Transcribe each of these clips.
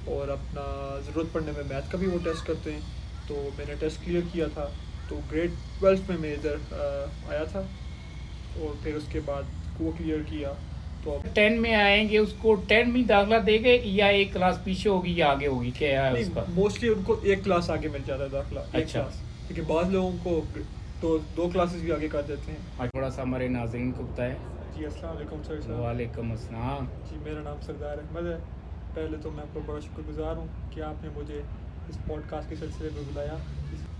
और अपना ज़रूरत पड़ने में मैथ का भी वो टेस्ट करते हैं। तो मैंने टेस्ट क्लियर किया था, तो ग्रेड 12 में मैं इधर आया था और फिर उसके बाद वो क्लियर किया। तो अब 10 में आएंगे उसको 10 में दाखिला देंगे या एक क्लास पीछे होगी या आगे होगी, क्या है उसका? नहीं, मोस्टली उनको एक क्लास आगे मिल जाता है दाखला, एक अच्छा। क्लास, क्योंकि बाद लोगों को तो दो क्लासेस भी आगे कर देते हैं। आज थोड़ा सा हमारे नाज़रीन को बताएं। जी अस्सलाम वालेकुम सर साहब। वालेकुम अस्सलाम। जी मेरा नाम सरदार अहमद है। पहले तो मैं आपका बड़ा शुक्रगुजार हूँ कि आपने मुझे इस पॉडकास्ट के सिलसिले में बुलाया।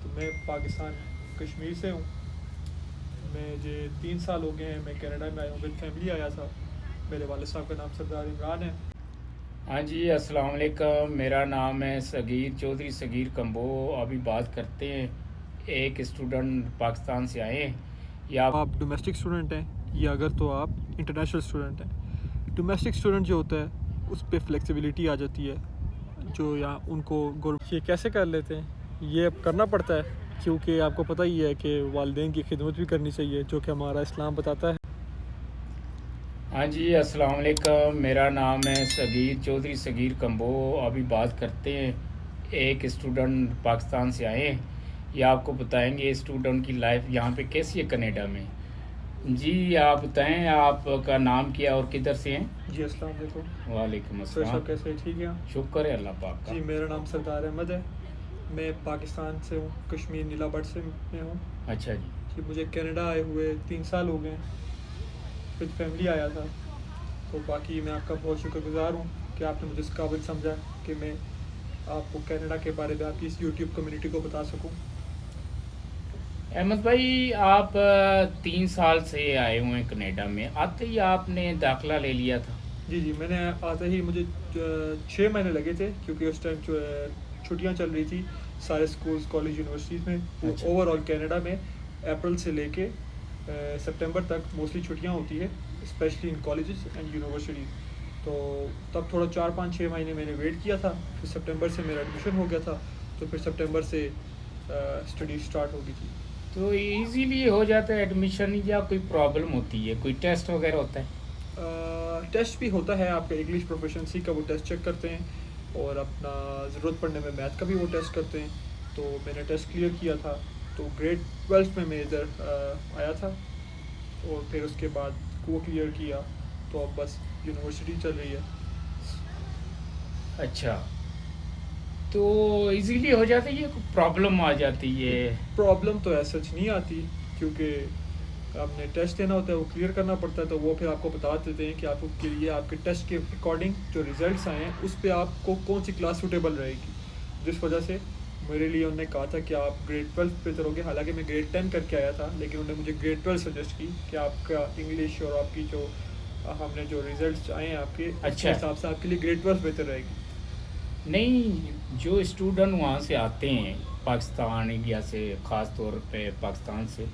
तो मैं पाकिस्तान कश्मीर से हूँ। मैं ये 3 साल हो गए हैं मैं कनाडा में आया हूँ, विद फैमिली आया था। मेरे वालिद साहब का नाम सरदार इमरान है। हाँ जी, अस्सलाम वालेकुम। मेरा नाम है सगीर चौधरी, सगीर कम्बो। अभी बात करते हैं, एक स्टूडेंट पाकिस्तान से आए हैं या आप डोमेस्टिक स्टूडेंट हैं या अगर तो आप इंटरनेशनल स्टूडेंट हैं। डोमेस्टिक स्टूडेंट जो होता है उस पर फ्लेक्सिबिलिटी आ जाती है, जो यहाँ उनको ये कैसे कर लेते हैं, ये अब करना पड़ता है क्योंकि आपको पता ही है कि वालिदैन की खिदमत भी करनी चाहिए, जो कि हमारा इस्लाम बताता है। हाँ जी, अस्सलाम वालेकुम। मेरा नाम है सगीर चौधरी, सगीर कम्बो। अभी बात करते हैं, एक स्टूडेंट पाकिस्तान से आए हैं या आपको बताएंगे स्टूडेंट की लाइफ यहाँ पे कैसी है कनाडा में। जी, आप बताएं आपका नाम क्या और किधर से हैं? जी अस्सलाम वालेकुम वालेकुम सर अस्सलाम। साहब, कैसे हैं? ठीक है। शुक्र है अल्लाह पाक का। जी मेरा नाम सरदार अहमद है। मैं पाकिस्तान से हूँ, कश्मीर नीलाबट से मैं हूँ। अच्छा जी। जी मुझे कनाडा आए हुए 3 साल हो गए, विद फैमिली आया था। तो बाकी मैं आपका बहुत शुक्रगुजार हूँ कि आपने मुझे इस काबिल समझा कि मैं आपको कनाडा के बारे में आपकी इस यूट्यूब कम्युनिटी को बता सकूँ। अहमद भाई, आप 3 साल से आए हुए हैं कनाडा में, आते ही आपने दाखिला ले लिया था? जी जी, मैंने आते ही मुझे 6 महीने लगे थे, क्योंकि उस टाइम जो छुट्टियाँ चल रही थी सारे स्कूल्स कॉलेज यूनिवर्सिटीज़ में। अच्छा। ओवरऑल कनाडा में अप्रैल से लेके सितंबर तक मोस्टली छुट्टियाँ होती है, specially in colleges and universities. तो तब थोड़ा 4 5 6 महीने मैंने वेट किया था, फिर सितंबर से मेरा एडमिशन हो गया था। तो फिर सितंबर से स्टडी स्टार्ट हो गई थी। तो इजीली हो जाता है एडमिशन या कोई प्रॉब्लम होती है, कोई टेस्ट वगैरह होता है? टेस्ट भी होता है, आपका इंग्लिश प्रोफिशिएंसी का वो टेस्ट चेक करते हैं और अपना ज़रूरत पड़ने में मैथ का भी वो टेस्ट करते हैं। तो मैंने टेस्ट क्लियर किया था, तो ग्रेड 12 में मैं इधर आया था और फिर उसके बाद वो क्लियर किया। तो अब बस यूनिवर्सिटी चल रही है। अच्छा, तो इजीली हो जाता है या कोई प्रॉब्लम आ जाती है? प्रॉब्लम तो ऐसा सच नहीं आती, क्योंकि आपने टेस्ट देना होता है, वो क्लियर करना पड़ता है। तो वो फिर आपको बता देते हैं कि आपको के लिए आपके टेस्ट के अकॉर्डिंग जो रिजल्ट्स आए हैं उस पर आपको कौन सी क्लास सूटेबल रहेगी। जिस वजह से मेरे लिए उन्होंने कहा था कि आप ग्रेड 12 पे करोगे। हालांकि मैं ग्रेड 10 करके आया था, लेकिन उन्होंने मुझे ग्रेड 12 सजेस्ट की कि आपका इंग्लिश और आपकी जो हमने जो रिजल्ट्स आए हैं आपके, उसके अच्छा। हिसाब से आपके लिए ग्रेड 12 बेहतर रहेगी। नहीं, जो स्टूडेंट वहाँ से आते हैं पाकिस्तान, इंडिया से, ख़ास तौर पे पाकिस्तान से,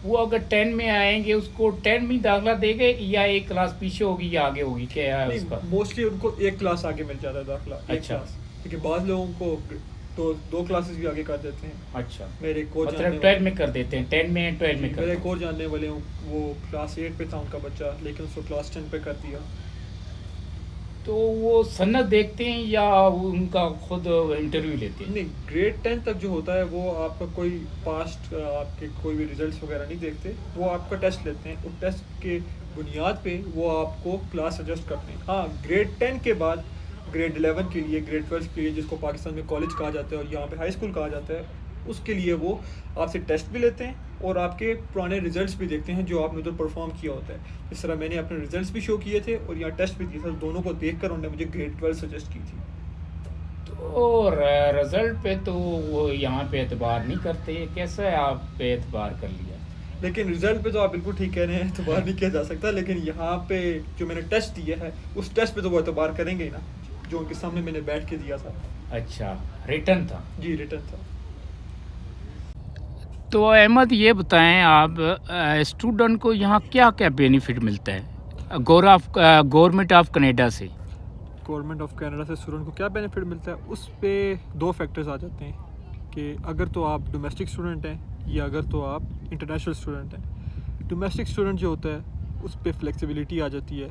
वो अगर 10 में आएंगे उसको 10 में दाखिला देंगे या एक क्लास पीछे होगी या आगे होगी, क्या है उसका? नहीं, मोस्टली उनको एक क्लास आगे मिल जाता है दाखला, एक अच्छा। क्लास, क्योंकि बाद लोगों को तो दो क्लासेस भी आगे कर देते हैं। अच्छा, मेरे एक और जानने मतलब 12 वाले, में कर देते हैं, 10 में 12 जी में कर मेरे देते एक और जानने वाले हूँ, वो क्लास 8 पे था उनका बच्चा, लेकिन उसको क्लास 10 पे कर दिया। हैं। तो वो सनद देखते हैं या वो उनका खुद इंटरव्यू लेते हैं? नहीं, ग्रेड 10 तक जो होता है वो आपका कोई पास्ट आपके कोई भी रिजल्ट्स वगैरह नहीं देखते, वो आपका टेस्ट लेते हैं। उस टेस्ट के बुनियाद पे वो आपको क्लास सजेस्ट करते हैं। हाँ, ग्रेड 10 के बाद ग्रेड 11 के लिए, ग्रेड 12 के लिए, जिसको पाकिस्तान में कॉलेज कहा जाता है और यहाँ पे हाई स्कूल कहा जाता है, उसके लिए वो आपसे टेस्ट भी लेते हैं और आपके पुराने रिजल्ट्स भी देखते हैं जो आपने उधर परफॉर्म किया होता है। इस तरह मैंने अपने रिजल्ट्स भी शो किए थे और यहाँ टेस्ट भी दिए थे, दोनों को देख कर उन्होंने मुझे ग्रेड 12 सजेस्ट की थी। तो रिजल्ट पे तो वो यहाँ पे एतबार नहीं करते, कैसा है आप पे एतबार कर लिया? लेकिन रिजल्ट पे तो आप बिल्कुल ठीक कह रहे हैं, एतबार नहीं किया जा सकता। लेकिन यहाँ पे जो मैंने टेस्ट दिया है उस टेस्ट पे तो वो एतबार करेंगे ही ना, जो उनके सामने मैंने बैठ के दिया था। अच्छा, रिटर्न था? जी रिटर्न था। तो अहमद, ये बताएं आप, स्टूडेंट को यहाँ क्या क्या बेनिफिट मिलता है गवर्नमेंट ऑफ कनाडा से? गवर्नमेंट ऑफ कनाडा से स्टूडेंट को क्या बेनिफिट मिलता है, उस पर दो फैक्टर्स आ जाते हैं कि अगर तो आप डोमेस्टिक स्टूडेंट हैं या अगर तो आप इंटरनेशनल स्टूडेंट हैं। डोमेस्टिक स्टूडेंट जो होता है उस पर फ्लेक्सिबिलिटी आ जाती है,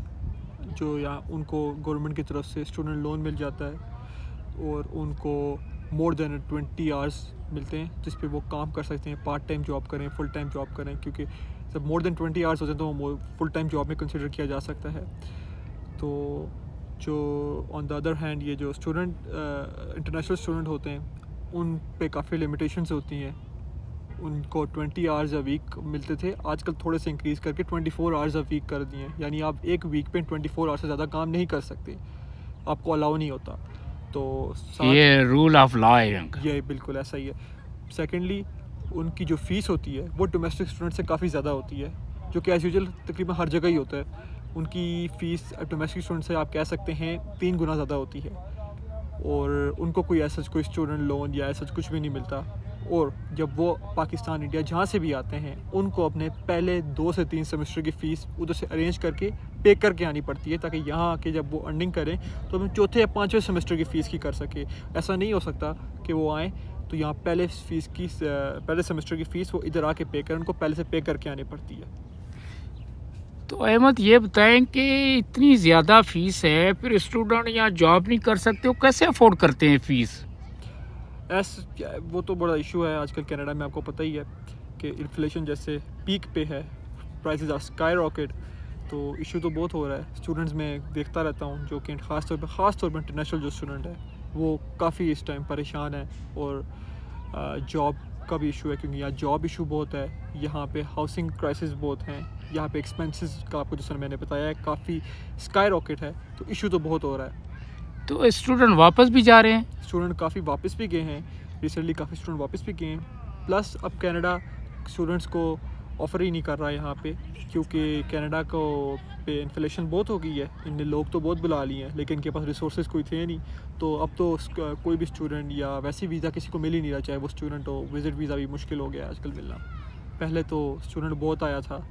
जो यहाँ उनको गवर्नमेंट की तरफ से स्टूडेंट लोन मिल जाता है। और उनको मोर देन 20 आवर्स मिलते हैं जिस पे वो काम कर सकते हैं, पार्ट टाइम जॉब करें, फुल टाइम जॉब करें, क्योंकि जब मोर देन 20 आवर्स होते हैं तो वो फुल टाइम जॉब में कंसिडर किया जा सकता है। तो जो ऑन द अदर हैंड ये जो स्टूडेंट इंटरनेशनल स्टूडेंट होते हैं उन पे काफ़ी लिमिटेशंस होती हैं। उनको 20 आवर्स अ वीक मिलते थे, आजकल थोड़े से इंक्रीज़ करके 24 आवर्स अ वीक कर दिए हैं, यानी आप एक वीक पे 24 आवर्स से ज़्यादा काम नहीं कर सकते, आपको अलाउ नहीं होता। तो ये रूल ऑफ लॉ है इनका। ये बिल्कुल ऐसा ही है। सेकेंडली उनकी जो फ़ीस होती है वो डोमेस्टिक स्टूडेंट से काफ़ी ज़्यादा होती है, जो कि एज़ यूजुअल तकरीबन हर जगह ही होता है। उनकी फ़ीस डोमेस्टिक स्टूडेंट से आप कह सकते हैं 3 गुना ज़्यादा होती है, और उनको कोई ऐसा कोई स्टूडेंट लोन या ऐसा कुछ भी नहीं मिलता। और जब वो पाकिस्तान, इंडिया जहाँ से भी आते हैं उनको अपने पहले 2 से 3 सेमेस्टर की फ़ीस उधर से अरेंज करके पे करके आनी पड़ती है, ताकि यहाँ आके जब वो अर्निंग करें तो हम चौथे या 5वें सेमेस्टर की फ़ीस की कर सके। ऐसा नहीं हो सकता कि वो आएँ तो यहाँ पहले सेमेस्टर की फ़ीस वो इधर आके पे करें, उनको पहले से पे करके आनी पड़ती है। तो अहमद ये बताएं कि इतनी ज़्यादा फ़ीस है, फिर स्टूडेंट यहाँ जॉब नहीं कर सकते, वो कैसे अफोर्ड करते हैं फ़ीस? वो तो बड़ा इशू है आजकल कनाडा में, आपको पता ही है कि इन्फ्लेशन जैसे पीक पे है, प्राइसेस आर स्काई रॉकेट, तो इशू तो बहुत हो रहा है। स्टूडेंट्स में देखता रहता हूँ जो कि ख़ास तौर पर इंटरनेशनल जो स्टूडेंट है वो काफ़ी इस टाइम परेशान है, और जॉब का भी इशू है, क्योंकि यहाँ जॉब इशू बहुत है, यहाँ पे हाउसिंग क्राइसिस बहुत हैं, यहाँ पे एक्सपेंसेस का आपको जैसा मैंने बताया है काफ़ी स्काई रॉकेट है, तो इशू तो बहुत हो रहा है। तो स्टूडेंट वापस भी जा रहे हैं? स्टूडेंट काफ़ी वापस भी गए हैं, रिसेंटली काफ़ी स्टूडेंट वापस भी गए हैं। प्लस अब कनाडा स्टूडेंट्स को ऑफ़र ही नहीं कर रहा है यहाँ पे, क्योंकि कनाडा को पे इन्फ्लेशन बहुत हो गई है। इनने लोग तो बहुत बुला लिए हैं, लेकिन इनके पास रिसोर्सेज कोई थे नहीं, तो अब तो कोई भी स्टूडेंट या वैसे वीज़ा किसी को मिल ही नहीं रहा, चाहे वो स्टूडेंट हो। विज़िट वीज़ा भी मुश्किल हो गया आजकल मिलना। पहले तो स्टूडेंट बहुत आया था,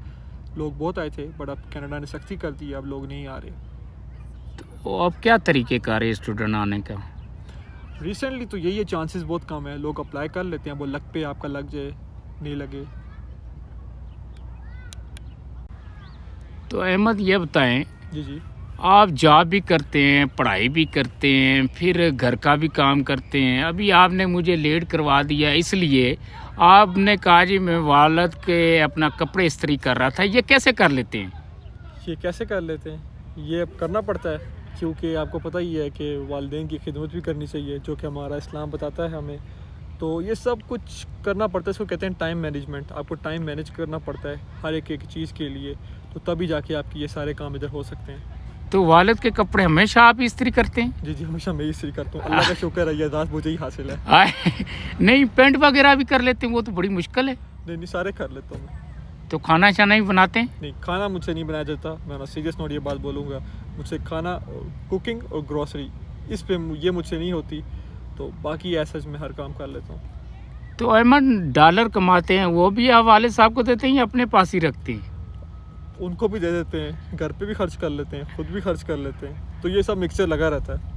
लोग बहुत आए थे, बट अब कनाडा ने सख्ती कर दी, अब लोग नहीं आ रहे। तो अब क्या तरीक़ेकार है स्टूडेंट आने का? रिसेंटली तो यही है, चांसेस बहुत कम है, लोग अप्लाई कर लेते हैं, वो लक पे आपका लग जाए नहीं लगे। तो अहमद ये बताएं, जी आप जॉब भी करते हैं, पढ़ाई भी करते हैं, फिर घर का भी काम करते हैं, अभी आपने मुझे लेट करवा दिया, इसलिए आपने कहा जी मैं वालद के अपना कपड़े इस्त्री कर रहा था, ये कैसे कर लेते हैं? ये कैसे कर लेते हैं, ये अब करना पड़ता है, क्योंकि आपको पता ही है कि वालिदैन की खिदमत भी करनी चाहिए, जो कि हमारा इस्लाम बताता है हमें। तो ये सब कुछ करना पड़ता है, इसको कहते हैं टाइम मैनेजमेंट। आपको टाइम मैनेज करना पड़ता है हर एक चीज़ के लिए, तो तभी जाके आपकी ये सारे काम इधर हो सकते हैं। तो वालिद के कपड़े हमेशा आप इस्त्री करते हैं? जी हमेशा मैं इस्त्री करता हूँ, अल्लाह का शुक्र है, ये दास मुझे ही हासिल है। नहीं, पेंट वगैरह भी कर लेते हैं, वो तो बड़ी मुश्किल है। नहीं सारे कर लेता हूँ मैं। तो खाना शाना भी बनाते हैं? नहीं, खाना मुझसे नहीं बनाया जाता, मैं सीरियस नोट ये बात बोलूँगा। मुझसे खाना, कुकिंग और ग्रॉसरी, इस पे ये मुझसे नहीं होती, तो बाकी ऐसा मैं हर काम कर लेता हूँ। तो अहमद डॉलर कमाते हैं, वो भी आप वालिद साहब को देते हैं या अपने पास ही रखते हैं? उनको भी दे देते हैं, घर पे भी खर्च कर लेते हैं, खुद भी खर्च कर लेते हैं, तो ये सब मिक्सचर लगा रहता है।